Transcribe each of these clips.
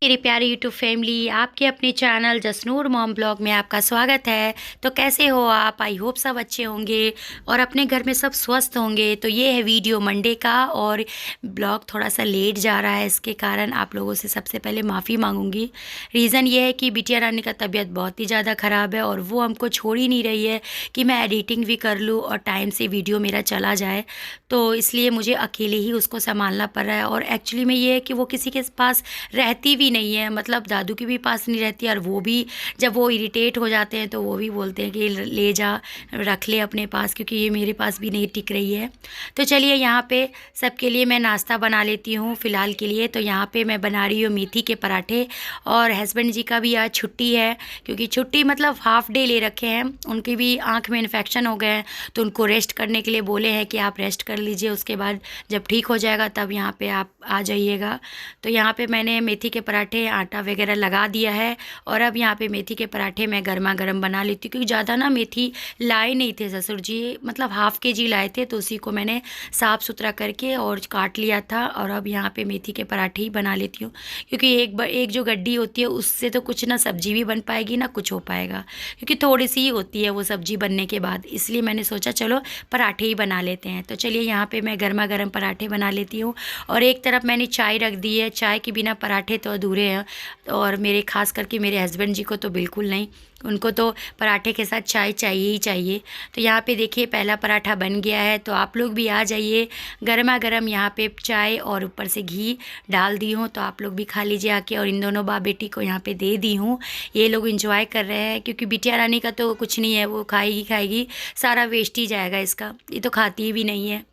मेरी प्यारी YouTube family, आपके अपने चैनल जसनूर मॉम ब्लॉग में आपका स्वागत है। तो कैसे हो आप? आई होप सब अच्छे होंगे और अपने घर में सब स्वस्थ होंगे। तो ये है वीडियो मंडे का और ब्लॉग थोड़ा सा लेट जा रहा है, इसके कारण आप लोगों से सबसे पहले माफ़ी मांगूंगी। रीज़न ये है कि बिटिया रानी का तबीयत बहुत ही ज़्यादा ख़राब है और वो हमको छोड़ ही नहीं रही है कि मैं एडिटिंग भी कर लूँ और टाइम से वीडियो मेरा चला जाए। तो इसलिए मुझे अकेले ही उसको संभालना पड़ रहा है। और एक्चुअली में ये है कि वो किसी के पास रहती भी नहीं है, मतलब दादू के भी पास नहीं रहती। और वो भी जब वो इरिटेट हो जाते हैं तो वो भी बोलते हैं कि ले जा, रख ले अपने पास, क्योंकि ये मेरे पास भी नहीं टिक रही है। तो चलिए यहाँ पे सबके लिए मैं नाश्ता बना लेती हूँ फ़िलहाल के लिए। तो यहाँ पे मैं बना रही हूँ मेथी के पराठे और हस्बैंड जी का भी आज छुट्टी है, क्योंकि छुट्टी मतलब हाफ़ डे ले रखे हैं। उनकी भी आँख में इन्फेक्शन हो गए हैं तो उनको रेस्ट करने के लिए बोले हैं कि आप रेस्ट कर लीजिए, उसके बाद जब ठीक हो जाएगा तब यहाँ पे आप आ जाइएगा। तो यहाँ पे मैंने मेथी के पराठे आटा वगैरह लगा दिया है और अब यहाँ पे मेथी के पराठे मैं गर्मा गर्म बना लेती हूँ, क्योंकि ज़्यादा ना मेथी लाए नहीं थे ससुर जी, मतलब हाफ़ के जी लाए थे, तो उसी को मैंने साफ़ सुथरा करके और काट लिया था। और अब यहाँ पे मेथी के पराठे ही बना लेती हूँ, क्योंकि एक जो गड्डी होती है उससे तो कुछ ना सब्जी भी बन पाएगी ना कुछ हो पाएगा, क्योंकि थोड़ी सी ही होती है वो सब्जी बनने के बाद। इसलिए मैंने सोचा चलो पराठे ही बना लेते हैं। तो चलिए यहाँ पे मैं गर्मा गर्म पराठे बना लेती हूँ। और एक तरफ मैंने चाय रख दी है, चाय के बिना पराठे तो अधूरे हैं। और मेरे खास करके मेरे हस्बैंड जी को तो बिल्कुल नहीं, उनको तो पराठे के साथ चाय चाहिए ही चाहिए। तो यहाँ पे देखिए पहला पराठा बन गया है, तो आप लोग भी आ जाइए। गर्मा गर्म यहाँ पे चाय और ऊपर से घी डाल दी हूँ, तो आप लोग भी खा लीजिए आके। और इन दोनों बाप बेटी को यहाँ पे दे दी हूँ, ये लोग इंजॉय कर रहे हैं, क्योंकि बिटिया रानी का तो कुछ नहीं है, वो खाएगी खाएगी, सारा वेस्ट ही जाएगा इसका, ये तो खाती भी नहीं है।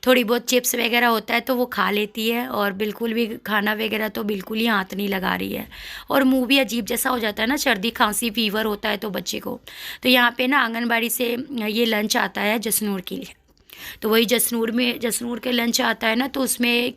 थोड़ी बहुत चिप्स वगैरह होता है तो वो खा लेती है, और बिल्कुल भी खाना वगैरह तो बिल्कुल ही हाथ नहीं लगा रही है। और मुंह भी अजीब जैसा हो जाता है ना, सर्दी खांसी फीवर होता है तो बच्चे को। तो यहाँ पे ना आंगनबाड़ी से ये लंच आता है जसनूर के लिए, तो वही जसनूर के लंच आता है ना, तो उसमें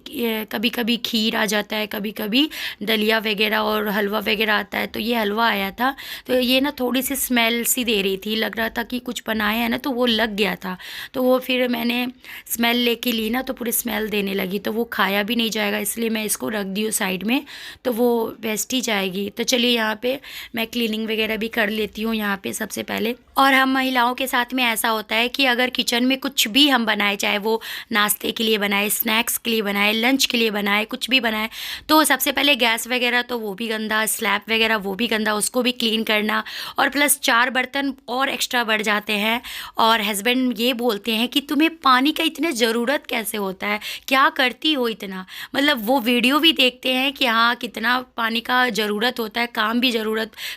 कभी कभी खीर आ जाता है, कभी कभी दलिया वगैरह और हलवा वगैरह आता है। तो ये हलवा आया था, तो ये ना थोड़ी सी स्मेल सी दे रही थी, लग रहा था कि कुछ बनाया है ना, तो वो लग गया था। तो वो फिर मैंने स्मेल लेके ली ना, तो पूरी स्मेल देने लगी, तो वो खाया भी नहीं जाएगा, इसलिए मैं इसको रख दी हूँ साइड में, तो वो वेस्ट ही जाएगी। तो चलिए यहाँ पे मैं क्लीनिंग वगैरह भी कर लेती हूँ यहाँ पे सबसे पहले। और हम महिलाओं के साथ में ऐसा होता है कि अगर किचन में कुछ भी हम बनाए, चाहे वो नाश्ते के लिए बनाए, स्नैक्स के लिए बनाए, लंच के लिए बनाए, कुछ भी बनाए, तो सबसे पहले गैस वगैरह तो वो भी गंदा, स्लैब वगैरह वो भी गंदा, उसको भी क्लीन करना, और प्लस 4 बर्तन और एक्स्ट्रा बढ़ जाते हैं। और हस्बैंड ये बोलते हैं कि तुम्हें पानी का इतने ज़रूरत कैसे होता है, क्या करती हो इतना, मतलब वो वीडियो भी देखते हैं कि हाँ कितना पानी का ज़रूरत होता है,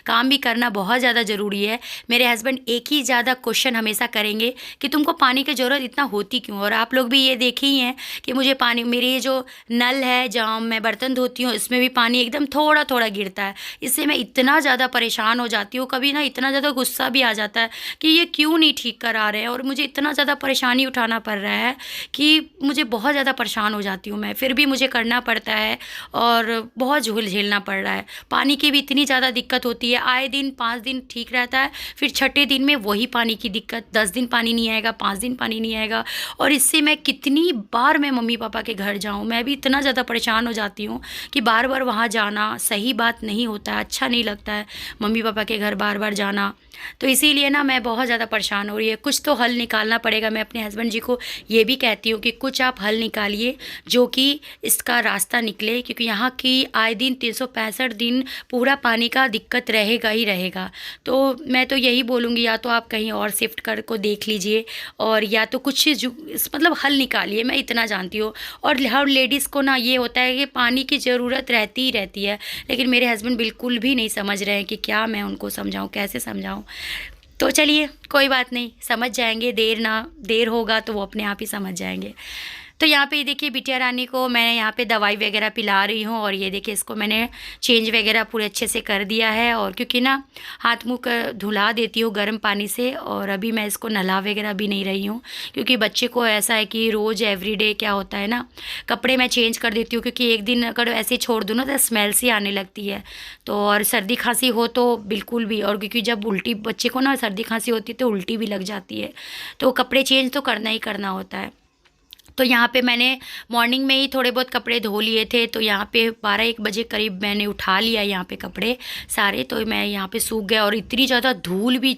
काम भी करना बहुत ज़्यादा ज़रूरी है। मेरे हस्बैंड एक ही ज़्यादा क्वेश्चन हमेशा करेंगे कि तुमको पानी की ज़रूरत इतना होती क्यों। और आप लोग भी ये देखे ही हैं कि मुझे पानी, मेरी ये जो नल है जहाँ मैं बर्तन धोती हूँ, इसमें भी पानी एकदम थोड़ा थोड़ा गिरता है, इससे मैं इतना ज़्यादा परेशान हो जाती हूँ। कभी ना इतना ज़्यादा गुस्सा भी आ जाता है कि ये क्यों नहीं ठीक करा रहे हैं, और मुझे इतना ज़्यादा परेशानी उठाना पड़ रहा है कि मुझे बहुत ज़्यादा परेशान हो जाती हूँ मैं, फिर भी मुझे करना पड़ता है और बहुत झेलना पड़ रहा है। पानी की भी इतनी ज़्यादा दिक्कत होती है, आए दिन 5 दिन ठीक रहता है, फिर छठे दिन में वही पानी की दिक्कत, 10 दिन पानी नहीं आएगा, 5 दिन पानी नहीं आएगा। और इससे मैं कितनी बार मैं मम्मी पापा के घर जाऊं, मैं भी इतना ज़्यादा परेशान हो जाती हूँ कि बार बार वहाँ जाना सही बात नहीं होता है, अच्छा नहीं लगता है मम्मी पापा के घर बार बार जाना। तो इसीलिए ना मैं बहुत ज़्यादा परेशान हो रही है, कुछ तो हल निकालना पड़ेगा। मैं अपने हस्बैंड जी को ये भी कहती हूँ कि कुछ आप हल निकालिए जो कि इसका रास्ता निकले, क्योंकि यहाँ की आए दिन 365 दिन पूरा पानी का दिक्कत रहेगा ही रहेगा। तो मैं तो यही बोलूँगी, या तो आप कहीं और शिफ्ट कर को देख लीजिए, और या तो कुछ मतलब हल निकालिए, मैं इतना जानती हूँ। और हर लेडीज़ को ना ये होता है कि पानी की ज़रूरत रहती ही रहती है, लेकिन मेरे हस्बैंड बिल्कुल भी नहीं समझ रहे हैं कि क्या मैं उनको समझाऊँ, कैसे समझाऊँ। तो चलिए कोई बात नहीं, समझ जाएंगे, देर होगा तो वो अपने आप ही समझ जाएंगे। तो यहाँ पे देखिए बिटिया रानी को मैं यहाँ पे दवाई वगैरह पिला रही हूँ, और ये देखिए इसको मैंने चेंज वगैरह पूरे अच्छे से कर दिया है। और क्योंकि ना हाथ मुँह धुला देती हूँ गर्म पानी से, और अभी मैं इसको नहला वगैरह भी नहीं रही हूँ, क्योंकि बच्चे को ऐसा है कि रोज़ एवरीडे क्या होता है ना, कपड़े मैं चेंज कर देती हूँ, क्योंकि एक दिन अगर ऐसे छोड़ दूँ ना तो स्मेल सी आने लगती है। तो और सर्दी खांसी हो तो बिल्कुल भी, और क्योंकि जब उल्टी बच्चे को ना सर्दी खांसी होती है तो उल्टी भी लग जाती है, तो कपड़े चेंज तो करना ही करना होता है। तो यहाँ पे मैंने मॉर्निंग में ही थोड़े बहुत कपड़े धो लिए थे, तो यहाँ पे 12-1 बजे करीब मैंने उठा लिया यहाँ पे कपड़े सारे, तो मैं यहाँ पे सूख गया। और इतनी ज़्यादा धूल भी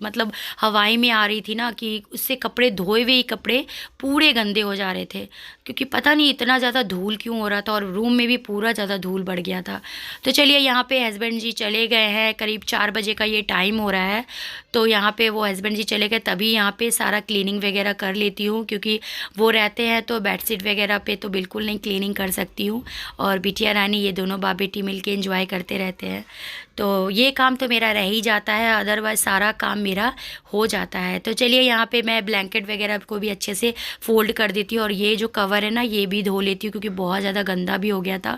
मतलब हवाएं में आ रही थी ना कि उससे कपड़े धोए हुए ही कपड़े पूरे गंदे हो जा रहे थे, क्योंकि पता नहीं इतना ज़्यादा धूल क्यों हो रहा था, और रूम में भी पूरा ज़्यादा धूल बढ़ गया था। तो चलिए, यहाँ पे हस्बैंड जी चले गए हैं, करीब 4 बजे का ये टाइम हो रहा है। तो यहाँ पे वो हस्बैंड जी चले गए, तभी यहाँ पे सारा क्लीनिंग वगैरह कर लेती हूँ, क्योंकि वो रहते हैं तो बेडशीट वगैरह पे तो बिल्कुल नहीं क्लीनिंग कर सकती हूँ। और बिटिया रानी ये दोनों बाप बेटी मिलके एंजॉय करते रहते हैं, तो ये काम तो मेरा रह ही जाता है, अदरवाइज़ सारा काम मेरा हो जाता है। तो चलिए, यहाँ पे मैं ब्लैंकेट वगैरह को भी अच्छे से फ़ोल्ड कर देती हूँ, और ये जो कवर है ना ये भी धो लेती हूँ, क्योंकि बहुत ज़्यादा गंदा भी हो गया था।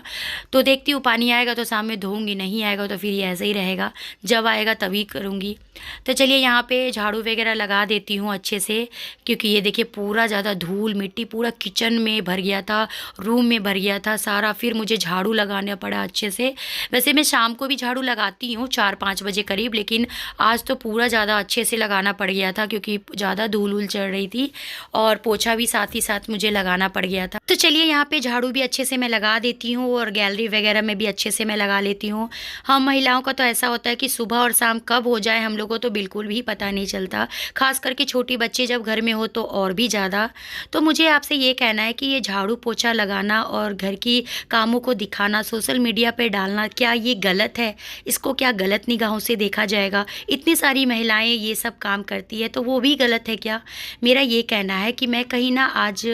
तो देखती हूँ, पानी आएगा तो शाम में धोऊंगी, नहीं आएगा तो फिर ये ऐसे ही रहेगा, जब आएगा तभी करूँगी। तो चलिए, यहाँ पे झाड़ू वगैरह लगा देती हूँ अच्छे से, क्योंकि ये देखिए पूरा ज़्यादा धूल मिट्टी पूरा किचन में भर गया था, रूम में भर गया था सारा, फिर मुझे झाड़ू लगाना पड़ा अच्छे से। वैसे मैं शाम को भी झाड़ू लगाती हूँ 4-5 बजे करीब, लेकिन आज तो पूरा ज़्यादा अच्छे से लगाना पड़ गया था, क्योंकि ज़्यादा धूल उल चढ़ रही थी, और पोछा भी साथ ही साथ मुझे लगाना पड़ गया था। तो चलिए, यहाँ पे झाड़ू भी अच्छे से मैं लगा देती हूँ, और गैलरी वगैरह में भी अच्छे से मैं लगा लेती हूँ। हम महिलाओं का तो ऐसा होता है कि सुबह और शाम कब हो जाए हम लोगों को तो बिल्कुल भी पता नहीं चलता, खास करके छोटी बच्चे जब घर में हो तो और भी ज़्यादा। तो मुझे आपसे ये कहना है कि ये झाड़ू पोछा लगाना और घर की कामों को दिखाना, सोशल मीडिया पे डालना, क्या ये गलत है? इसको क्या गलत निगाहों से देखा जाएगा? इतनी सारी महिलाएं ये सब काम करती है, तो वो भी गलत है क्या? मेरा ये कहना है कि मैं कहीं ना, आज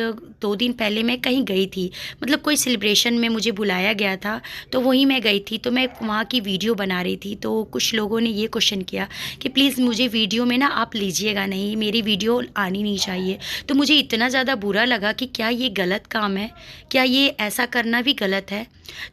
2 दिन पहले मैं कहीं गई थी, मतलब कोई सेलिब्रेशन में मुझे बुलाया गया था, तो वहीं मैं गई थी, तो मैं वहाँ की वीडियो बना रही थी। तो कुछ लोगों ने ये क्वेश्चन किया कि प्लीज़ मुझे वीडियो में ना आप लीजिएगा नहीं, मेरी वीडियो आनी नहीं चाहिए। तो मुझे इतना ज़्यादा बुरा लगा कि क्या ये गलत काम है, क्या ये ऐसा करना भी गलत है?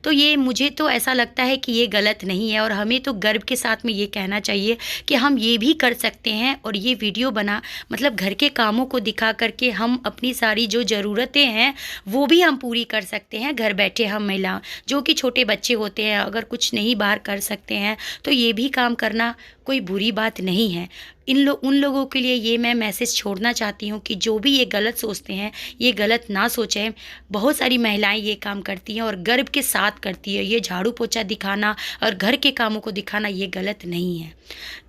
तो ये मुझे तो ऐसा लगता है कि ये गलत नहीं है, और हमें तो गर्व के साथ में ये कहना चाहिए कि हम ये भी कर सकते हैं, और ये वीडियो बना मतलब घर के कामों को दिखा करके हम अपनी सारी जो ज़रूरतें हैं वो भी हम पूरी कर सकते हैं घर बैठे। हम महिला जो कि छोटे बच्चे होते हैं, अगर कुछ नहीं बाहर कर सकते हैं तो ये भी काम करना कोई बुरी बात नहीं है। उन लोगों के लिए ये मैं मैसेज छोड़ना चाहती हूँ कि जो भी ये गलत सोचते हैं ये गलत ना सोचें। बहुत सारी महिलाएं ये काम करती हैं और गर्व के साथ करती है। ये झाड़ू पोछा दिखाना और घर के कामों को दिखाना ये गलत नहीं है।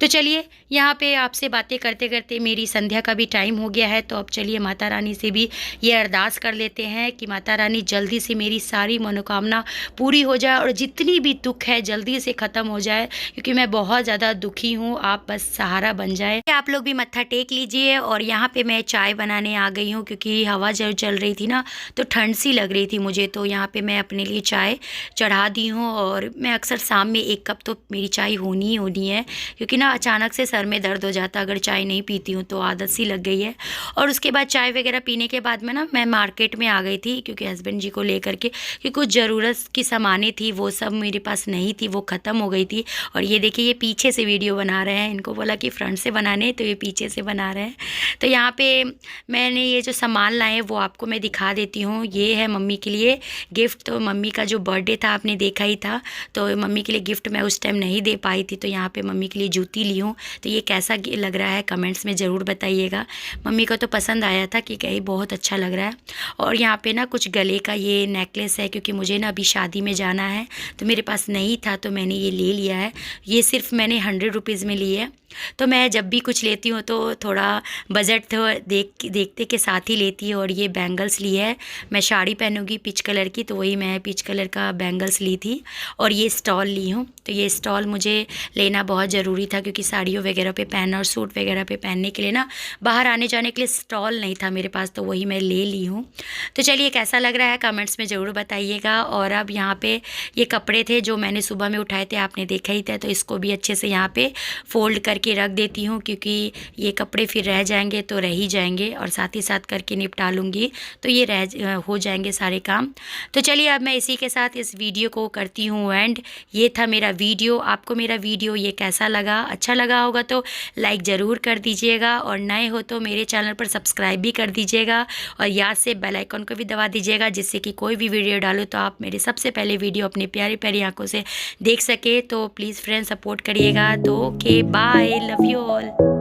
तो चलिए, यहाँ पे आपसे बातें करते करते मेरी संध्या का भी टाइम हो गया है, तो अब चलिए माता रानी से भी ये अरदास कर लेते हैं कि माता रानी जल्दी से मेरी सारी मनोकामना पूरी हो जाए और जितनी भी दुख है जल्दी से ख़त्म हो जाए, क्योंकि मैं बहुत ज़्यादा दुखी हूँ। आप बस सहारा बन जाए। आप लोग भी मत्था टेक लीजिए। और यहाँ पे मैं चाय बनाने आ गई हूँ, क्योंकि हवा जब चल रही थी ना तो ठंड सी लग रही थी मुझे, तो यहाँ पे मैं अपने लिए चाय चढ़ा दी हूँ। और मैं अक्सर शाम में 1 कप तो मेरी चाय होनी ही होनी है, क्योंकि ना अचानक से सर में दर्द हो जाता अगर चाय नहीं पीती हूँ, तो आदत सी लग गई है। और उसके बाद चाय वगैरह पीने के बाद में ना मैं मार्केट में आ गई थी, क्योंकि हस्बैंड जी को लेकर के, कि कुछ ज़रूरत की सामानें थी वो सब मेरे पास नहीं थी, वो ख़त्म हो गई थी। और ये देखिए ये पीछे से वीडियो बना रहे हैं, इनको बोला कि फ्रंट से बनाने, तो ये पीछे से बना रहे हैं। तो यहाँ पे मैंने ये जो सामान लाए हैं वो आपको मैं दिखा देती हूँ। ये है मम्मी के लिए गिफ्ट, तो मम्मी का जो बर्थडे था आपने देखा ही था, तो मम्मी के लिए गिफ्ट मैं उस टाइम नहीं दे पाई थी, तो यहाँ पे मम्मी के लिए जूती ली हूँ। तो ये कैसा लग रहा है कमेंट्स में ज़रूर बताइएगा। मम्मी को तो पसंद आया था कि कहीं बहुत अच्छा लग रहा है। और यहाँ पे ना कुछ गले का ये नेकलेस है, क्योंकि मुझे ना अभी शादी में जाना है, तो मेरे पास नहीं था तो मैंने ये ले लिया है। ये सिर्फ मैंने 100 रुपीज़ में लिए है। तो मैं जब भी कुछ लेती हूँ तो थोड़ा बजट तो देखते के साथ ही लेती है। और ये बैंगल्स ली है, मैं साड़ी पहनूंगी पीच कलर की, तो वही मैं पीच कलर का बैंगल्स ली थी। और ये स्टॉल ली हूँ, तो ये स्टॉल मुझे लेना बहुत ज़रूरी था, क्योंकि साड़ियों वगैरह पे पहनना और सूट वगैरह पे पहनने के लिए ना बाहर आने जाने के लिए स्टॉल नहीं था मेरे पास, तो वही मैं ले ली हूँ। तो चलिए कैसा लग रहा है कमेंट्स में ज़रूर बताइएगा। और अब यहाँ पे ये कपड़े थे जो मैंने सुबह में उठाए थे, आपने देखा ही था, तो इसको भी अच्छे से यहाँ पे फोल्ड करके रख देती हूँ, क्योंकि ये कपड़े फिर रह जाएंगे तो रह ही जाएंगे, और साथ ही साथ करके निपटा लूँगी तो ये हो जाएंगे सारे काम। तो चलिए अब मैं इसी के साथ इस वीडियो को करती हूँ एंड। ये था मेरा वीडियो। आपको मेरा वीडियो ये कैसा लगा? अच्छा लगा होगा तो लाइक ज़रूर कर दीजिएगा, और नए हो तो मेरे चैनल पर सब्सक्राइब भी कर दीजिएगा, और याद से बेल आइकन को भी दबा दीजिएगा, जिससे कि कोई भी वीडियो डालो तो आप मेरे सबसे पहले वीडियो अपनी प्यारी प्यारी आंखों से देख सके। तो प्लीज़ फ्रेंड सपोर्ट करिएगा। तो okay bye, love you all.